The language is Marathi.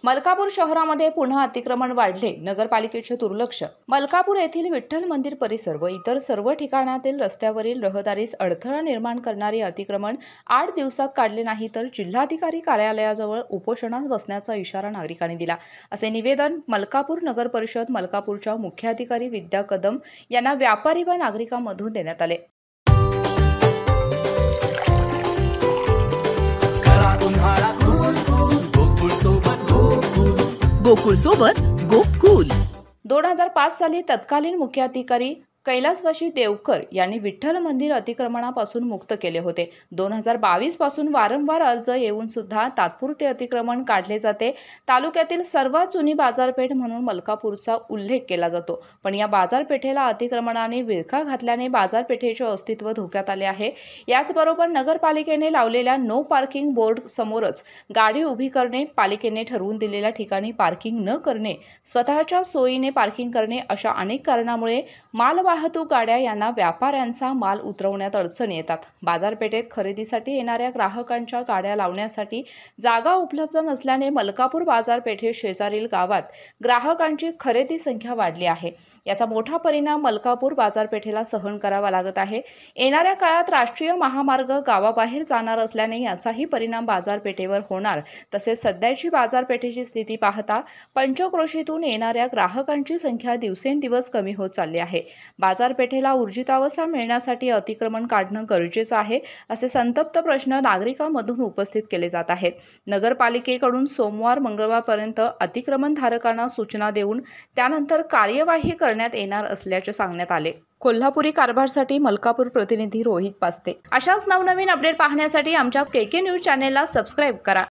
मलकापूर शहरामध्ये पुन्हा अतिक्रमण वाढले. नगरपालिकेचे दुर्लक्ष. मलकापूर येथील विठ्ठल मंदिर परिसर व इतर सर्व ठिकाणातील रस्त्यावरील रहदारीस अडथळा निर्माण करणारे अतिक्रमण 8 दिवसात काढले नाही तर जिल्हाधिकारी कार्यालयाजवळ उपोषणास बसण्याचा इशारा नागरिकांनी दिला, असे निवेदन मलकापूर नगर परिषद मलकापूरच्या मुख्याधिकारी विद्या कदम यांना व्यापारी व नागरिकांमधून देण्यात आले. गोकुळ सोबत गोकुल. 2005 साली तत्कालीन मुख्याधिकारी कैलासवासी देवकर यांनी विठ्ठल मंदिर अतिक्रमणापासून मुक्त केले होते. 2022 पासून वारंवार अर्ज येऊन सुद्धा तात्पुरते अतिक्रमण काढले जाते. तालुक्यातील सर्वात जुनी बाजारपेठ म्हणून मलकापूरचा उल्लेख केला जातो, पण या बाजारपेठेला अतिक्रमणाने विळखा घातल्याने बाजारपेठेचे अस्तित्व धोक्यात आले आहे. याचबरोबर नगरपालिकेने लावलेल्या नो पार्किंग बोर्ड समोरच गाडी उभी करणे, पालिकेने ठरवून दिलेल्या ठिकाणी पार्किंग न करणे, स्वतःच्या सोयीने पार्किंग करणे अशा अनेक कारणामुळे वाहतूक गाड्या यांना व्यापाऱ्यांचा माल उतरवण्यात अडचणी येतात. बाजारपेठेत खरेदीसाठी येणाऱ्या ग्राहकांच्या गाड्या लावण्यासाठी जागा उपलब्ध नसल्याने मलकापूर बाजारपेठे शेजारील गावात ग्राहकांची खरेदी संख्या वाढली आहे. याचा मोठा परिणाम मलकापूर बाजारपेठेला सहन करावा लागत आहे. येणाऱ्या काळात राष्ट्रीय महामार्ग गावाबाहेर जाणार असल्याने याचाही परिणाम बाजारपेठेवर होणार. तसेच सध्याची बाजारपेठेची स्थिती पाहता पंचक्रोशीतून येणाऱ्या ग्राहकांची संख्या दिवसेंदिवस कमी होत चालली आहे. बाजारपेठेला ऊर्जितावस्था मिळण्यासाठी अतिक्रमण काढणं गरजेचं आहे, असे संतप्त प्रश्न नागरिकांमधून उपस्थित केले जात आहेत. नगरपालिकेकडून सोमवार मंगळवारपर्यंत अतिक्रमणधारकांना सूचना देऊन त्यानंतर कार्यवाही करण्यात येणार असल्याचे सांगण्यात आले. कोल्हापुरी कारभारसाठी मलकापूर प्रतिनिधी रोहित पास्ते. अशाच नवनवीन अपडेट पाहण्यासाठी आमच्या केके न्यूज चॅनेलला सबस्क्राईब करा.